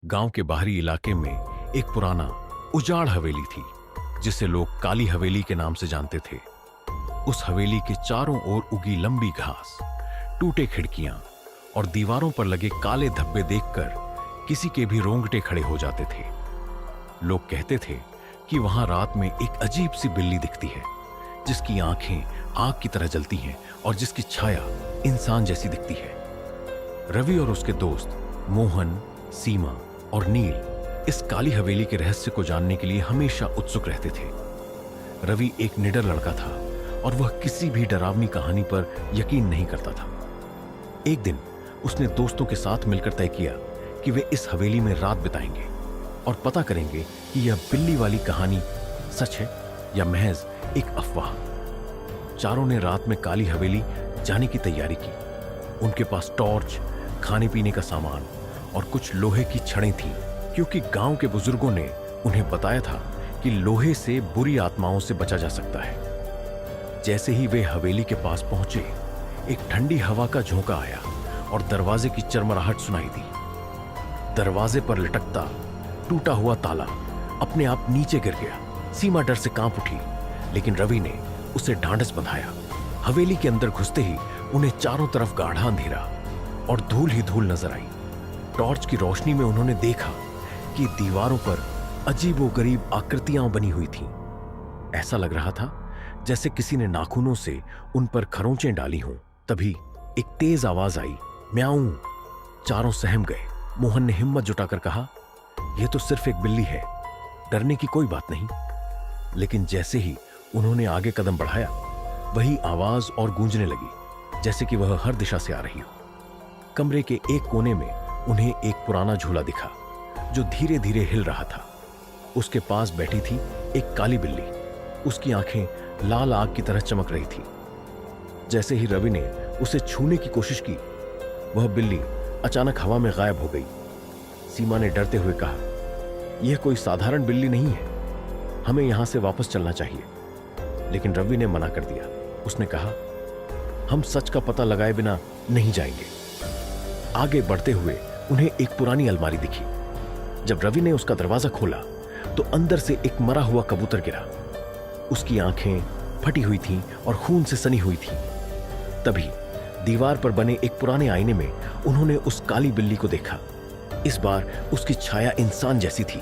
गांव के बाहरी इलाके में एक पुराना उजाड़ हवेली थी जिसे लोग काली हवेली के नाम से जानते थे। उस हवेली के चारों ओर उगी लंबी घास, टूटे खिड़कियां और दीवारों पर लगे काले धब्बे देखकर किसी के भी रोंगटे खड़े हो जाते थे। लोग कहते थे कि वहां रात में एक अजीब सी बिल्ली दिखती है जिसकी आंखें आग की तरह जलती हैं और जिसकी छाया इंसान जैसी दिखती है। रवि और उसके दोस्त मोहन, सीमा और नील इस काली हवेली के रहस्य को जानने के लिए हमेशा उत्सुक रहते थे। रवि एक निडर लड़का था और वह किसी भी डरावनी कहानी पर यकीन नहीं करता था। एक दिन उसने दोस्तों के साथ मिलकर तय किया कि वे इस हवेली में रात बिताएंगे और पता करेंगे कि यह बिल्ली वाली कहानी सच है या महज एक अफवाह। चारों ने रात में काली हवेली जाने की तैयारी की। उनके पास टॉर्च, खाने पीने का सामान और कुछ लोहे की छड़ें थीं, क्योंकि गांव के बुजुर्गों ने उन्हें बताया था कि लोहे से बुरी आत्माओं से बचा जा सकता है। जैसे ही वे हवेली के पास पहुंचे, एक ठंडी हवा का झोंका आया और दरवाजे की चरमराहट सुनाई दी। दरवाजे पर लटकता टूटा हुआ ताला अपने आप नीचे गिर गया। सीमा डर से कांप उठी, लेकिन रवि ने उसे ढांढस बंधाया। हवेली के अंदर घुसते ही उन्हें चारों तरफ गाढ़ा अंधेरा और धूल ही धूल नजर आई। टॉर्च की रोशनी में उन्होंने देखा कि दीवारों पर अजीबोगरीब आकृतियां बनी हुई थीं। ऐसा लग रहा था जैसे किसी ने नाखूनों से उन पर खरोंचें डाली हों। तभी एक तेज आवाज आई, म्याऊं। चारों सहम गए। मोहन ने हिम्मत जुटाकर कहा, यह तो सिर्फ एक बिल्ली है, डरने की कोई बात नहीं। लेकिन जैसे ही उन्होंने आगे कदम बढ़ाया, वही आवाज और गूंजने लगी जैसे कि वह हर दिशा से आ रही हो। कमरे के एक कोने में उन्हें एक पुराना झूला दिखा जो धीरे धीरे हिल रहा था। उसके पास बैठी थी एक काली बिल्ली। उसकी आंखें लाल आग की तरह चमक रही थी। जैसे ही रवि ने उसे छूने की कोशिश की, वह बिल्ली अचानक हवा में गायब हो गई। सीमा ने डरते हुए कहा, यह कोई साधारण बिल्ली नहीं है, हमें यहां से वापस चलना चाहिए। लेकिन रवि ने मना कर दिया। उसने कहा, हम सच का पता लगाए बिना नहीं जाएंगे। आगे बढ़ते हुए उन्हें एक पुरानी अलमारी दिखी। जब रवि ने उसका दरवाजा खोला तो अंदर से एक मरा हुआ कबूतर गिरा। उसकी आंखें फटी हुई थीं और खून से सनी हुई थीं। तभी दीवार पर बने एक पुराने आईने में उन्होंने उस काली बिल्ली को देखा। इस बार उसकी छाया इंसान जैसी थी।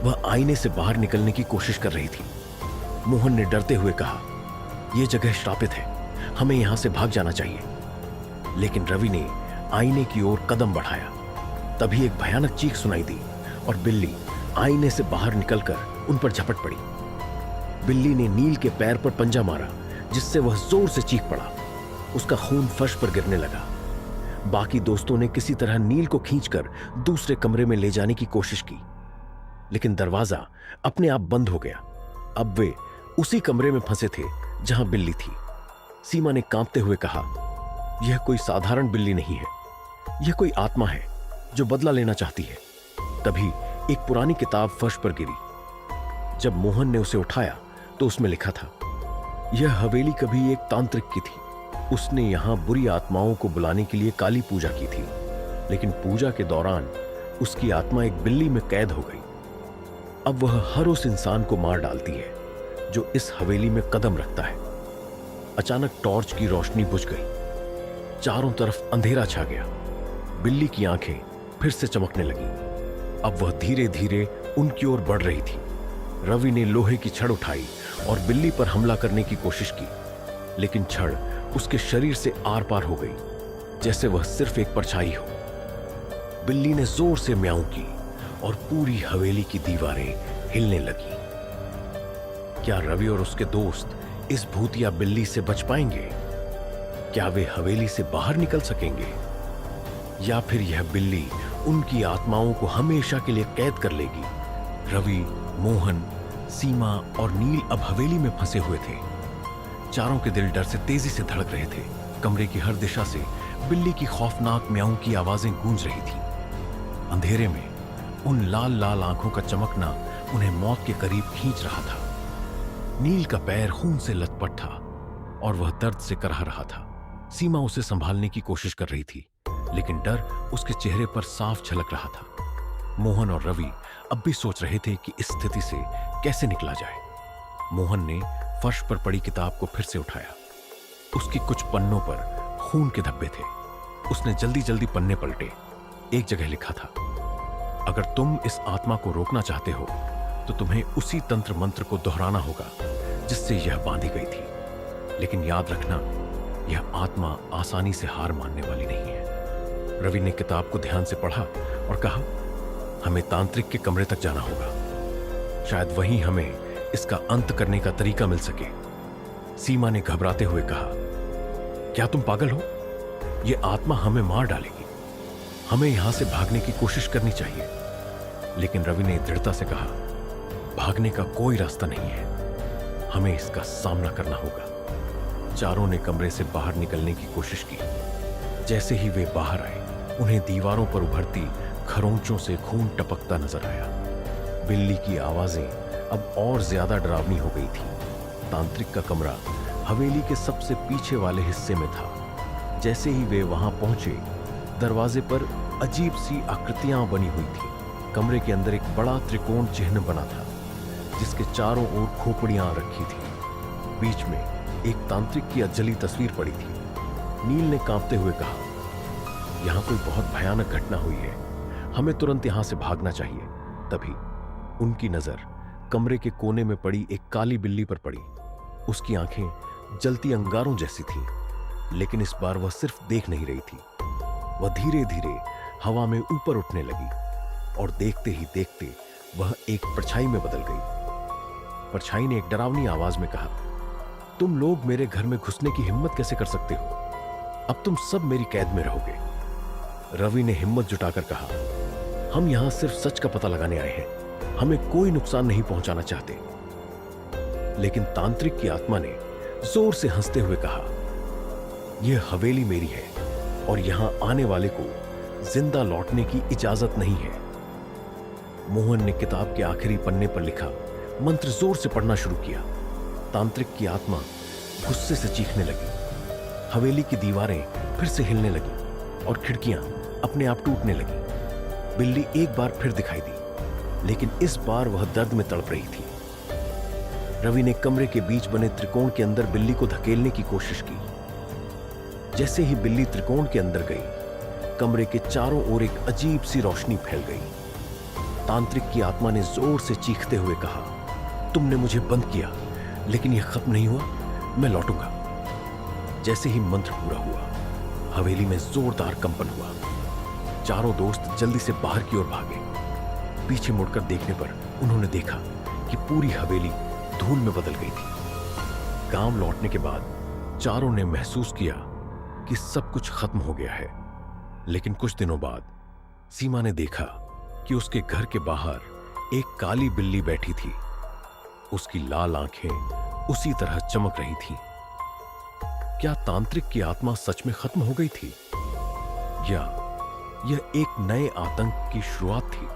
वह आईने से बाहर निकलने की कोशिश कर रही थी। मोहन ने डरते हुए कहा, यह जगह श्रापित है, हमें यहां से भाग जाना चाहिए। लेकिन रवि ने आईने की ओर कदम बढ़ाया। तभी एक भयानक चीख सुनाई दी और बिल्ली आईने से बाहर निकलकर उन पर झपट पड़ी। बिल्ली ने नील के पैर पर पंजा मारा, जिससे वह जोर से चीख पड़ा। उसका खून फर्श पर गिरने लगा। बाकी दोस्तों ने किसी तरह नील को खींचकर दूसरे कमरे में ले जाने की कोशिश की, लेकिन दरवाजा अपने आप बंद हो गया। अब वे उसी कमरे में फंसे थे जहां बिल्ली थी। सीमा ने कांपते हुए कहा, यह कोई साधारण बिल्ली नहीं है, यह कोई आत्मा है जो बदला लेना चाहती है। तभी एक पुरानी किताब फर्श पर गिरी। जब मोहन ने उसे उठाया तो उसमें लिखा था, यह हवेली कभी एक तांत्रिक की थी। उसने यहां बुरी आत्माओं को बुलाने के लिए काली पूजा की थी, लेकिन पूजा के दौरान उसकी आत्मा एक बिल्ली में कैद हो गई। अब वह हर उस इंसान को मार डालती है जो इस हवेली में कदम रखता है। अचानक टॉर्च की रोशनी बुझ गई। चारों तरफ अंधेरा छा गया। बिल्ली की आंखें फिर से चमकने लगीं। अब वह धीरे धीरे उनकी ओर बढ़ रही थी। रवि ने लोहे की छड़ उठाई और बिल्ली पर हमला करने की कोशिश की, लेकिन छड़ उसके शरीर से आर पार हो गई, जैसे वह सिर्फ एक परछाई हो। बिल्ली ने जोर से म्याऊं की और पूरी हवेली की दीवारें हिलने लगी। क्या रवि और उसके दोस्त इस भूतिया बिल्ली से बच पाएंगे? क्या वे हवेली से बाहर निकल सकेंगे, या फिर यह बिल्ली उनकी आत्माओं को हमेशा के लिए कैद कर लेगी? रवि, मोहन, सीमा और नील अब हवेली में फंसे हुए थे। चारों के दिल डर से तेजी से धड़क रहे थे। कमरे की हर दिशा से बिल्ली की खौफनाक म्याऊं की आवाजें गूंज रही थीं। अंधेरे में उन लाल लाल आंखों का चमकना उन्हें मौत के करीब खींच रहा था। नील का पैर खून से लथपथ था और वह दर्द से कराह रहा था। सीमा उसे संभालने की कोशिश कर रही थी, लेकिन डर उसके चेहरे पर साफ झलक रहा था। मोहन और रवि अब भी सोच रहे थे कि इस स्थिति से कैसे निकला जाए। मोहन ने फर्श पर पड़ी किताब को फिर से उठाया। उसकी कुछ पन्नों पर खून के धब्बे थे। उसने जल्दी जल्दी पन्ने पलटे। एक जगह लिखा था, अगर तुम इस आत्मा को रोकना चाहते हो तो तुम्हें उसी तंत्र मंत्र को दोहराना होगा जिससे यह बांधी गई थी। लेकिन याद रखना, यह आत्मा आसानी से हार मानने वाली नहीं है। रवि ने किताब को ध्यान से पढ़ा और कहा, हमें तांत्रिक के कमरे तक जाना होगा। शायद वहीं हमें इसका अंत करने का तरीका मिल सके। सीमा ने घबराते हुए कहा, क्या तुम पागल हो? यह आत्मा हमें मार डालेगी। हमें यहां से भागने की कोशिश करनी चाहिए। लेकिन रवि ने दृढ़ता से कहा, भागने का कोई रास्ता नहीं है, हमें इसका सामना करना होगा। चारों ने कमरे से बाहर निकलने की कोशिश की। जैसे ही वे बाहर आए, उन्हें दीवारों पर उभरती खरोंचों से खून टपकता नजर आया। बिल्ली की आवाजें अब और ज्यादा डरावनी हो गई थी। तांत्रिक का कमरा हवेली के सबसे पीछे वाले हिस्से में था। जैसे ही वे वहां पहुंचे, दरवाजे पर अजीब सी आकृतियां बनी हुई थी। कमरे के अंदर एक बड़ा त्रिकोण चिन्ह बना था जिसके चारों ओर खोपड़ियां रखी थी। बीच में एक तांत्रिक की अजली तस्वीर पड़ी थी। नील ने कांपते हुए कहा, यहां कोई बहुत भयानक घटना हुई है, हमें तुरंत यहां से भागना चाहिए। तभी उनकी नजर कमरे के कोने में पड़ी एक काली बिल्ली पर पड़ी। उसकी आंखें जलती अंगारों जैसी थी, लेकिन इस बार वह सिर्फ देख नहीं रही थी। वह धीरे धीरे हवा में ऊपर उठने लगी और देखते ही देखते वह एक परछाई में बदल गई। परछाई ने एक डरावनी आवाज में कहा, तुम लोग मेरे घर में घुसने की हिम्मत कैसे कर सकते हो? अब तुम सब मेरी कैद में रहोगे। रवि ने हिम्मत जुटाकर कहा, हम यहां सिर्फ सच का पता लगाने आए हैं, हमें कोई नुकसान नहीं पहुंचाना चाहते। लेकिन तांत्रिक की आत्मा ने जोर से हंसते हुए कहा, यह हवेली मेरी है और यहां आने वाले को जिंदा लौटने की इजाजत नहीं है। मोहन ने किताब के आखिरी पन्ने पर लिखा मंत्र जोर से पढ़ना शुरू किया। तांत्रिक की आत्मा गुस्से से चीखने लगी। हवेली की दीवारें फिर से हिलने लगी और खिड़कियां अपने आप टूटने लगी। बिल्ली एक बार फिर दिखाई दी, लेकिन इस बार वह दर्द में तड़प रही थी। रवि ने कमरे के बीच बने त्रिकोण के अंदर बिल्ली को धकेलने की कोशिश की। जैसे ही बिल्ली त्रिकोण के अंदर गई, कमरे के चारों ओर एक अजीब सी रोशनी फैल गई। तांत्रिक की आत्मा ने जोर से चीखते हुए कहा, तुमने मुझे बंद किया, लेकिन यह खत्म नहीं हुआ, मैं लौटूंगा। जैसे ही मंत्र पूरा हुआ, हवेली में जोरदार कंपन हुआ। चारों दोस्त जल्दी से बाहर की ओर भागे। पीछे मुड़कर देखने पर उन्होंने देखा कि पूरी हवेली धूल में बदल गई थी। गांव लौटने के बाद चारों ने महसूस किया कि सब कुछ खत्म हो गया है। लेकिन कुछ दिनों बाद सीमा ने देखा कि उसके घर के बाहर एक काली बिल्ली बैठी थी। उसकी लाल आंखें उसी तरह चमक रही थीं। क्या तांत्रिक की आत्मा सच में खत्म हो गई थी, या यह एक नए आतंक की शुरुआत थी?